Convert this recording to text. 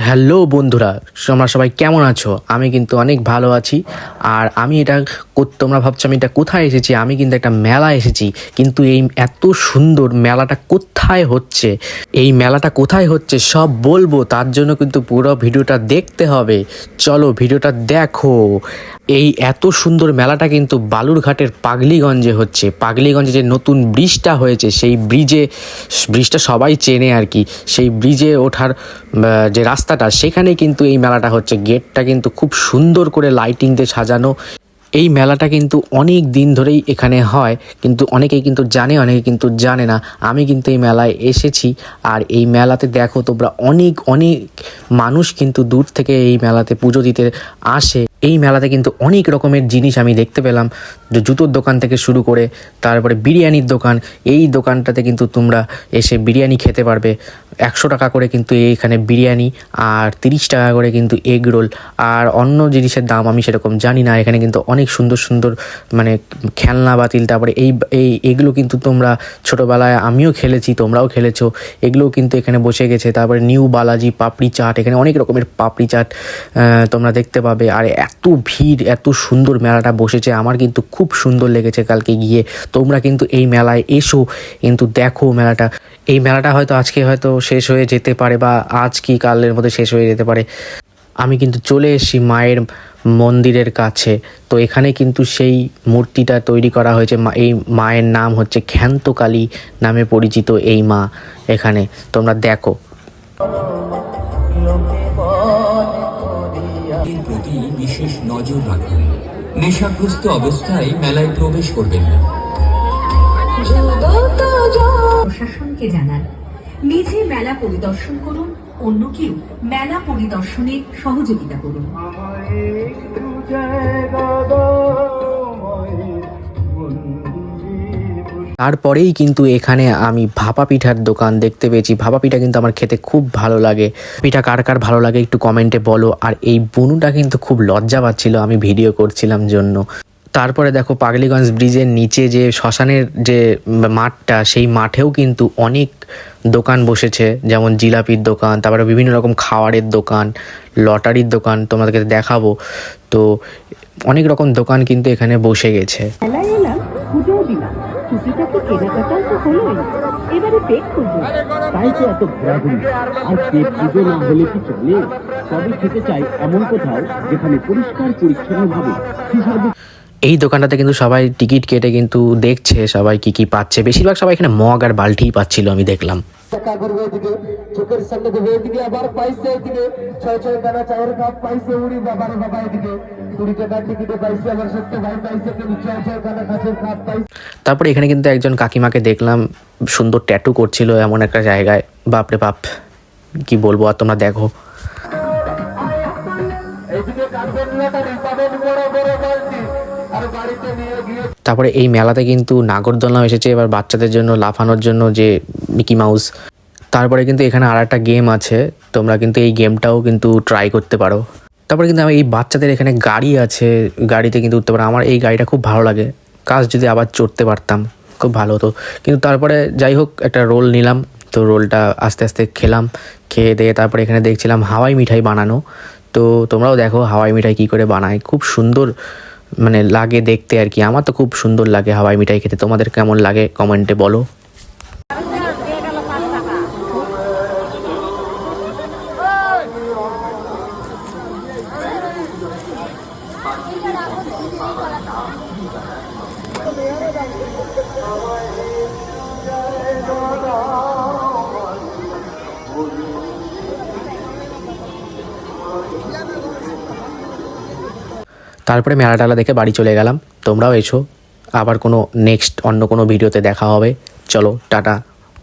Hello বন্ধুরা, তোমরা সবাই কেমন আছো? আমি কিন্তু অনেক ভালো আছি। আর আমি এটা তোমরা ভাবছো আমি এটা কোথায় এসেছি? আমি কিন্তু একটা মেলা এসেছি। কিন্তু এই এত সুন্দর মেলাটা কোথায় হচ্ছে, এই মেলাটা কোথায় হচ্ছে সব বলবো। তার জন্য কিন্তু পুরো ভিডিওটা দেখতে হবে। চলো ভিডিওটা দেখো। এই এত সুন্দর মেলাটা কিন্তু বালুরঘাটের পাগলিগঞ্জে হচ্ছে। পাগলিগঞ্জে যে নতুন ব্রিজটা হয়েছে, সেই ব্রিজটা সবাই চেনে আর কি। সেই ব্রিজে ওঠার যে রাস্তাটা, সেখানেই কিন্তু এই মেলাটা হচ্ছে। গেটটা কিন্তু খুব সুন্দর করে লাইটিং দিয়ে সাজানো। এই মেলাটা কিন্তু অনেক দিন ধরেই এখানে হয়, কিন্তু অনেকেই কিন্তু জানে, অনেকে কিন্তু জানে না। আমি কিন্তু এই মেলায় এসেছি। আর এই মেলাতে দেখো তোমরা, অনেক অনেক মানুষ কিন্তু দূর থেকে এই মেলাতে পুজো দিতে আসে। এই মেলাতে কিন্তু অনেক রকমের জিনিস আমি দেখতে পেলাম, জুতোর দোকান থেকে শুরু করে তারপরে বিরিয়ানির দোকান। এই দোকানটাতে কিন্তু তোমরা এসে বিরিয়ানি খেতে পারবে। 100 টাকা করে কিন্তু এইখানে বিরিয়ানি, আর 30 টাকা করে কিন্তু এগ রোল। আর অন্য জিনিসের দাম আমি সেরকম জানি না। এখানে কিন্তু অনেক সুন্দর সুন্দর মানে খেলনা বাতিল, তারপরে এগুলো কিন্তু তোমরা ছোটোবেলায় আমিও খেলেছি, তোমরাও খেলেছো। এগুলোও কিন্তু এখানে বসে গেছে। তারপরে নিউ বালাজি পাপড়ি চাট, এখানে অনেক রকমের পাপড়ি চাট তোমরা দেখতে পাবে। আর এত ভিড়, এত সুন্দর মেলাটা বসেছে, আমার কিন্তু খুব সুন্দর লেগেছে কালকে গিয়ে। তোমরা কিন্তু এই মেলায় এসো, কিন্তু দেখো মেলাটা। এই মেলাটা হয়তো আজকে হয়তো শেষ হয়ে যেতে পারে, বা আজ কি কালের মধ্যে শেষ হয়ে যেতে পারে। আমি কিন্তু চলে এসেছি মায়ের মন্দিরের কাছে। তো এখানে কিন্তু সেই মূর্তিটা তৈরি করা হয়েছে। এই মায়ের নাম হচ্ছে ক্ষান্তকালী নামে পরিচিত এই মা। এখানে তোমরা দেখো। এর প্রতি বিশেষ নজর রাখুন। নেশাগ্রস্ত অবস্থায় মেলায় প্রবেশ করবেন না। প্রশাসনকে জানান, নিজে মেলা পরিদর্শন করুন, অন্যকেও মেলা পরিদর্শনে সহযোগিতা করুন। তারপরেই কিন্তু এখানে আমি ভাপা পিঠার দোকান দেখতে পেয়েছি। ভাপা পিঠা কিন্তু আমার খেতে খুব ভালো লাগে। পিঠা কার কার ভালো লাগে একটু কমেন্টে বলো। আর এই বুনুটা কিন্তু খুব লজ্জা পাচ্ছিল আমি ভিডিও করছিলাম জন্য। তারপরে দেখো, পাগলিগঞ্জ ব্রিজের নিচে যে শ্মশানের যে মাঠটা, সেই মাঠেও কিন্তু অনেক দোকান বসেছে, যেমন জিলাপির দোকান, তারপরে বিভিন্ন রকম খাবারের দোকান, লটারির দোকান তোমাদেরকে দেখাবো। তো অনেক রকম দোকান কিন্তু এখানে বসে গেছে। কেনাকাটাও তো হলোই, এবারে পেট করবো। তাই তো এত ঘোরাঘুরি। আর পেট পুজো না হলে কি চলে? সবই খেতে চাই এমন কোথাও যেখানে পরিষ্কার পরিচ্ছন্ন ভাবে। এই দোকানটাতে কিন্তু সবাই টিকিট কেটে কিন্তু দেখছে সবাই কি কি পাচ্ছে। বেশিরভাগ সবাই এখানে মগ আর বালতিই পাচ্ছিল আমি দেখলাম। চোখের সামনে দেবে, এদিকে আবার পাইছে, এদিকে 6 দানা চায়ের কাপ পাইছে, উড়ি বাবার বাবা, এদিকে 20 টাকার টিকিটে পাইছে, আবার 70 ভাই পাইছে, কিন্তু 6 দানা কাছের কাপ পাইছে। তারপরে এখানে কিন্তু একজন কাকিমাকে দেখলাম সুন্দর ট্যাটু করছিল এমন একটা জায়গায়। বাপরে বাপ, কি বলবো। আর তোমরা দেখো, তারপরে এই মেলাতে কিন্তু নাগরদোলনাও এসেছে এবার বাচ্চাদের জন্য লাফানোর জন্য, যে মিকি মাউস। তারপরে কিন্তু এখানে আর একটা গেম আছে, তোমরা কিন্তু এই গেমটাও কিন্তু ট্রাই করতে পারো। তারপরে কিন্তু এই বাচ্চাদের এখানে গাড়ি আছে, গাড়িতে কিন্তু উঠতে পারো। আমার এই গাড়িটা খুব ভালো লাগে, কাজ যদি আবার চড়তে পারতাম খুব ভালো হতো। কিন্তু তারপরে যাই হোক, একটা রোল নিলাম। তো রোলটা আস্তে আস্তে খেলাম, খেয়ে দিয়ে তারপরে এখানে দেখছিলাম হাওয়াই মিঠাই বানানো। তো তোমরাও দেখো হাওয়াই মিঠাই কী করে বানায়, খুব সুন্দর মানে লাগে দেখতে আর কি। আমার তো খুব সুন্দর লাগে হাওয়াই মিঠাই খেতে। তোমাদের কেমন লাগে কমেন্টে বলো। তারপরে মেলা টেলা দেখে বাড়ি চলে গেলাম। তোমরাও এসো, আবার কোনো অন্য কোনো ভিডিওতে দেখা হবে। চলো টাটা।